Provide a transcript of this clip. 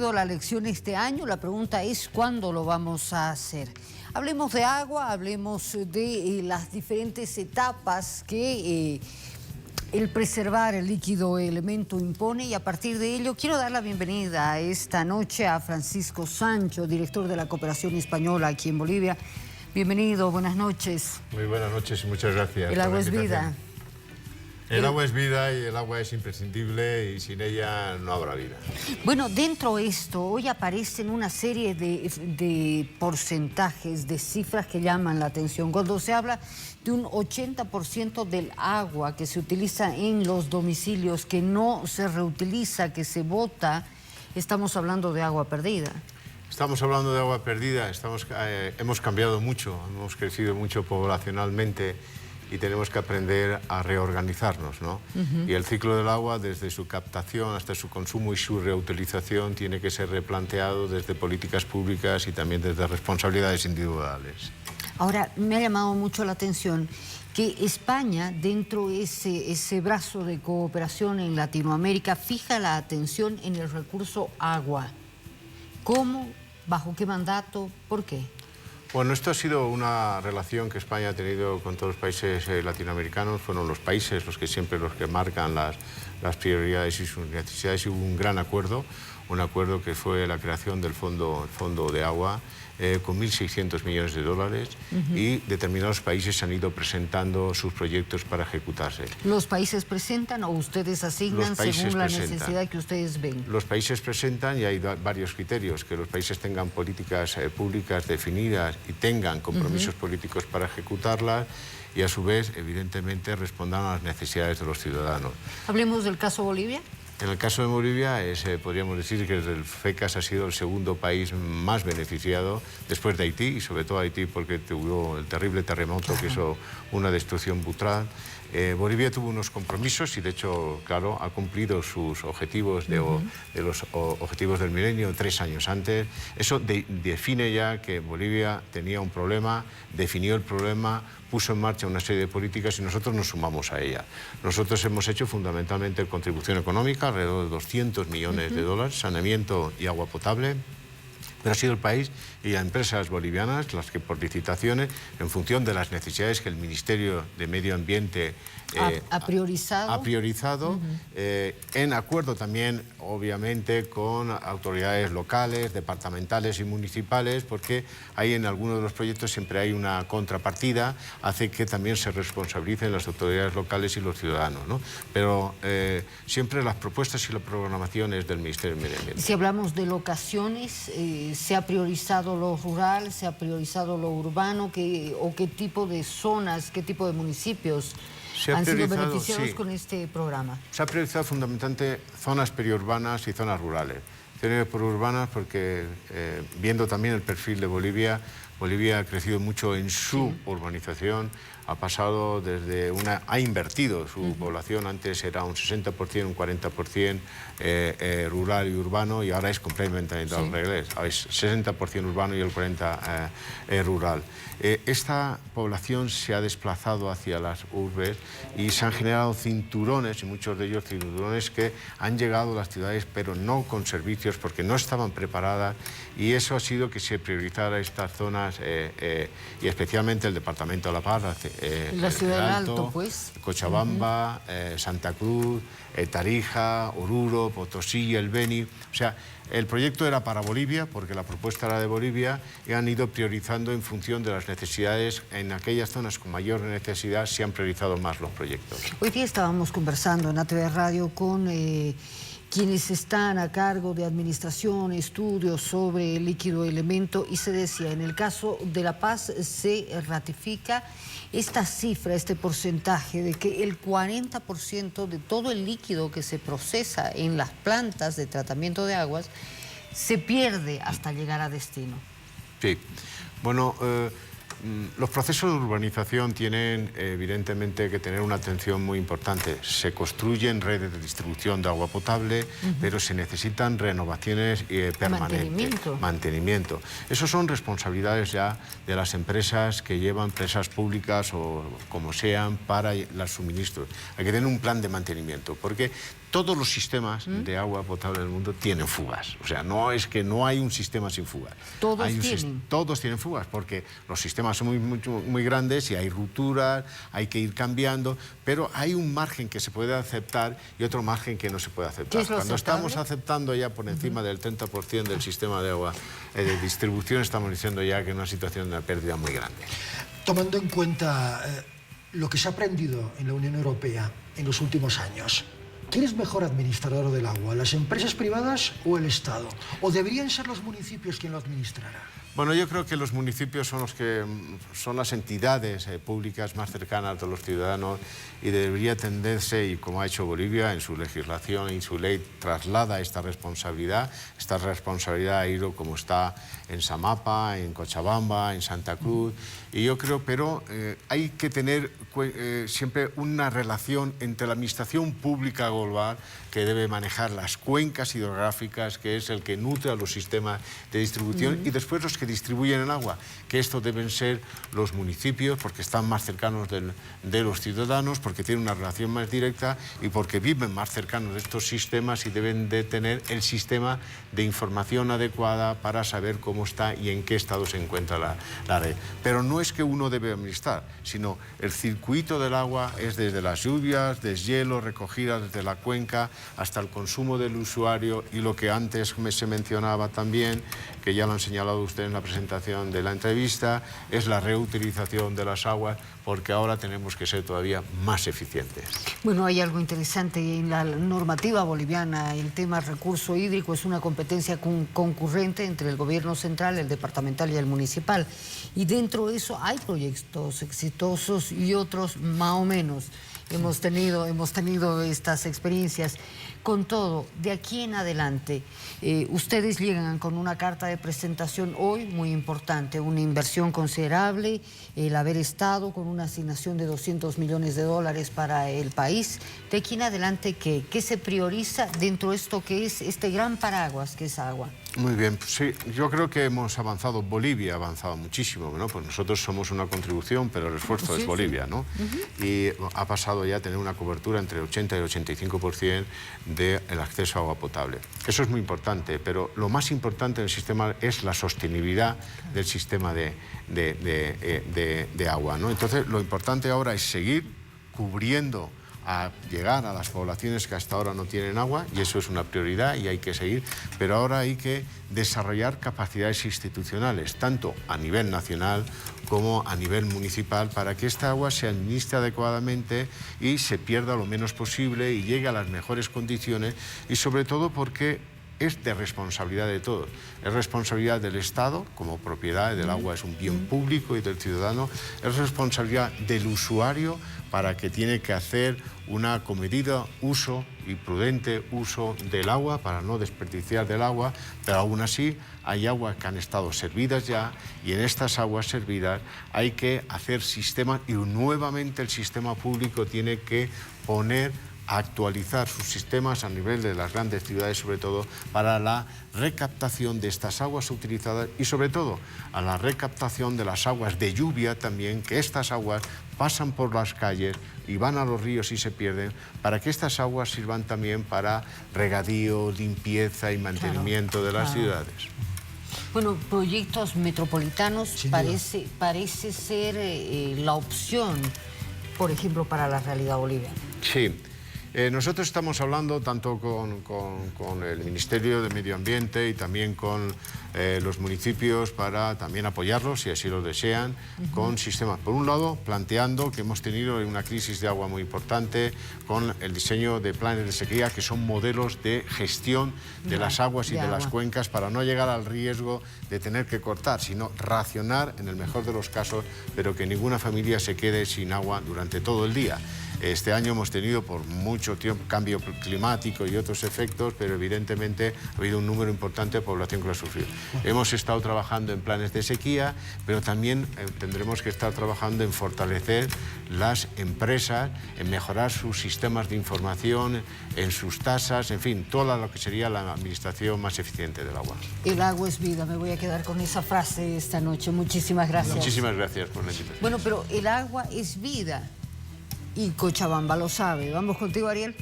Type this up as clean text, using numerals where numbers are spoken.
La lección este año, la pregunta es ¿cuándo lo vamos a hacer? Hablemos de agua, hablemos de las diferentes etapas que el preservar el líquido elemento impone, y a partir de ello quiero dar la bienvenida esta noche a Francisco Sancho, director de la Cooperación Española aquí en Bolivia. Bienvenido, buenas noches. Muy buenas noches y muchas gracias. El agua es vida. El agua es vida y el agua es imprescindible y sin ella no habrá vida. Bueno, dentro de esto, hoy aparecen una serie de porcentajes, de cifras que llaman la atención. Cuando se habla de un 80% del agua que se utiliza en los domicilios, que no se reutiliza, que se bota, estamos hablando de agua perdida. Estamos hablando de agua perdida, hemos cambiado mucho, hemos crecido mucho poblacionalmente, y tenemos que aprender a reorganizarnos, ¿no? Y el ciclo del agua, desde su captación hasta su consumo y su reutilización, tiene que ser replanteado desde políticas públicas y también desde responsabilidades individuales. Ahora, me ha llamado mucho la atención que España, dentro de ese brazo de cooperación en Latinoamérica, fija la atención en el recurso agua. ¿Cómo? ¿Bajo qué mandato? ¿Por qué? Bueno, esto ha sido una relación que España ha tenido con todos los países latinoamericanos. Fueron los países los que marcan las prioridades y sus necesidades, y hubo un gran acuerdo, un acuerdo que fue la creación del Fondo de Agua, con 1.600 millones de dólares, y determinados países han ido presentando sus proyectos para ejecutarse. ¿Los países presentan o ustedes asignan según la necesidad que ustedes ven? Los países presentan y hay varios criterios: que los países tengan políticas públicas definidas y tengan compromisos políticos para ejecutarlas, y a su vez, evidentemente, respondan a las necesidades de los ciudadanos. Hablemos del caso Bolivia. En el caso de Bolivia, podríamos decir que el FECAS ha sido el segundo país más beneficiado, después de Haití, y sobre todo Haití porque tuvo el terrible terremoto que hizo una destrucción brutal. Bolivia tuvo unos compromisos y, de hecho, claro, ha cumplido sus objetivos de los objetivos del milenio 3 años antes. Eso define ya que Bolivia tenía un problema, definió el problema, puso en marcha una serie de políticas y nosotros nos sumamos a ella. Nosotros hemos hecho fundamentalmente contribución económica, alrededor de 200 millones de dólares, saneamiento y agua potable. Pero ha sido el país y las empresas bolivianas las que, por licitaciones, en función de las necesidades que el Ministerio de Medio Ambiente ha priorizado, en acuerdo también, obviamente, con autoridades locales, departamentales y municipales, porque hay en algunos de los proyectos siempre hay una contrapartida, hace que también se responsabilicen las autoridades locales y los ciudadanos, ¿no? Pero siempre las propuestas y la programación es del Ministerio de Medio Ambiente. Si hablamos de locaciones, ¿se ha priorizado lo rural, se ha priorizado lo urbano? ¿O qué tipo de zonas, qué tipo de municipios han sido beneficiados con este programa? Se ha priorizado fundamentalmente zonas periurbanas y zonas rurales. Zonas periurbanas porque, viendo también el perfil de Bolivia, Bolivia ha crecido mucho en su urbanización, ha invertido su población. Antes era un 60%, un 40% rural y urbano, y ahora es completamente al revés. Es 60% urbano y el 40% rural. Esta población se ha desplazado hacia las urbes y se han generado cinturones, y muchos de ellos cinturones que han llegado a las ciudades, pero no con servicios porque no estaban preparadas, y eso ha sido que se priorizara estas zonas, y especialmente el Departamento de La Paz, la Ciudad del Alto, pues. Cochabamba, Santa Cruz, Tarija, Oruro, Potosí, El Beni. O sea, el proyecto era para Bolivia, porque la propuesta era de Bolivia, y han ido priorizando en función de las necesidades. En aquellas zonas con mayor necesidad se han priorizado más los proyectos. Hoy día estábamos conversando en ATV Radio con quienes están a cargo de administración, estudios sobre el líquido elemento, y se decía, en el caso de La Paz se ratifica esta cifra, este porcentaje de que el 40% de todo el líquido que se procesa en las plantas de tratamiento de aguas se pierde hasta llegar a destino. Sí, bueno, los procesos de urbanización tienen evidentemente que tener una atención muy importante. Se construyen redes de distribución de agua potable, pero se necesitan renovaciones permanentes. Mantenimiento. Eso son responsabilidades ya de las empresas que llevan, empresas públicas o como sean, para los suministros. Hay que tener un plan de mantenimiento, porque todos los sistemas de agua potable del mundo tienen fugas. O sea, no es que no hay un sistema sin fugas. Todos tienen. Todos tienen fugas, porque los sistemas son muy grandes y hay rupturas, hay que ir cambiando, pero hay un margen que se puede aceptar y otro margen que no se puede aceptar. Cuando estamos aceptando ya por encima del 30% del sistema de agua de distribución, estamos diciendo ya que es una situación de una pérdida muy grande. Tomando en cuenta lo que se ha aprendido en la Unión Europea en los últimos años, ¿quién es mejor administrador del agua, las empresas privadas o el Estado? ¿O deberían ser los municipios quien lo administrara? Bueno, yo creo que los municipios son las entidades públicas más cercanas a los ciudadanos y debería tenderse, y como ha hecho Bolivia en su legislación y su ley, traslada esta responsabilidad. Esta responsabilidad ha ido como está en Samapa, en Cochabamba, en Santa Cruz, y yo creo, pero hay que tener siempre una relación entre la administración pública global, que debe manejar las cuencas hidrográficas, que es el que nutre a los sistemas de distribución, y después los que distribuyen el agua, que esto deben ser los municipios, porque están más cercanos de los ciudadanos, porque tienen una relación más directa y porque viven más cercanos de estos sistemas y deben de tener el sistema de información adecuada para saber cómo está y en qué estado se encuentra la red. Pero no es que uno debe administrar, sino el circuito del agua es desde las lluvias, deshielo, recogida desde la cuenca, hasta el consumo del usuario, y lo que antes se mencionaba también, que ya lo han señalado ustedes en la presentación de la entrevista, es la reutilización de las aguas, porque ahora tenemos que ser todavía más eficientes. Bueno, hay algo interesante en la normativa boliviana. El tema recurso hídrico es una competencia concurrente entre el gobierno central, el departamental y el municipal. Y dentro de eso hay proyectos exitosos y otros más o menos. Hemos tenido estas experiencias. Con todo, de aquí en adelante, ustedes llegan con una carta de presentación hoy muy importante, una inversión considerable, el haber estado con una asignación de $200 millones para el país. De aquí en adelante, ¿qué se prioriza dentro de esto que es este gran paraguas que es agua? Muy bien, pues sí, yo creo que hemos avanzado, Bolivia ha avanzado muchísimo, ¿no? Pues nosotros somos una contribución, pero el esfuerzo es Bolivia, ¿no? Y ha pasado ya a tener una cobertura entre el 80 y el 85% del acceso a agua potable. Eso es muy importante, pero lo más importante del sistema es la sostenibilidad del sistema de agua, ¿no? Entonces, lo importante ahora es seguir cubriendo a llegar a las poblaciones que hasta ahora no tienen agua, y eso es una prioridad y hay que seguir, pero ahora hay que desarrollar capacidades institucionales, tanto a nivel nacional como a nivel municipal, para que esta agua se administre adecuadamente y se pierda lo menos posible y llegue a las mejores condiciones, y sobre todo porque es de responsabilidad de todos. Es responsabilidad del Estado, como propiedad del agua es un bien público, y del ciudadano. Es responsabilidad del usuario, para que tiene que hacer una comedido uso y prudente uso del agua para no desperdiciar del agua, pero aún así hay aguas que han estado servidas ya, y en estas aguas servidas hay que hacer sistemas, y nuevamente el sistema público tiene que actualizar sus sistemas a nivel de las grandes ciudades, sobre todo para la recaptación de estas aguas utilizadas, y sobre todo a la recaptación de las aguas de lluvia también, que estas aguas pasan por las calles y van a los ríos y se pierden, para que estas aguas sirvan también para regadío, limpieza y mantenimiento de las ciudades. Bueno, proyectos metropolitanos parece ser la opción, por ejemplo, para la realidad boliviana. Sí. Nosotros estamos hablando tanto con el Ministerio de Medio Ambiente y también con los municipios para también apoyarlos, si así lo desean, con sistemas. Por un lado, planteando que hemos tenido una crisis de agua muy importante con el diseño de planes de sequía, que son modelos de gestión de las aguas y de las cuencas, para no llegar al riesgo de tener que cortar, sino racionar en el mejor de los casos, pero que ninguna familia se quede sin agua durante todo el día. Este año hemos tenido por mucho tiempo cambio climático y otros efectos, pero evidentemente ha habido un número importante de población que lo ha sufrido. Hemos estado trabajando en planes de sequía, pero también tendremos que estar trabajando en fortalecer las empresas, en mejorar sus sistemas de información, en sus tasas, en fin, todo lo que sería la administración más eficiente del agua. El agua es vida, me voy a quedar con esa frase esta noche. Muchísimas gracias. Muchísimas gracias por la invitación. Bueno, pero el agua es vida. Y Cochabamba lo sabe. Vamos contigo, Ariel.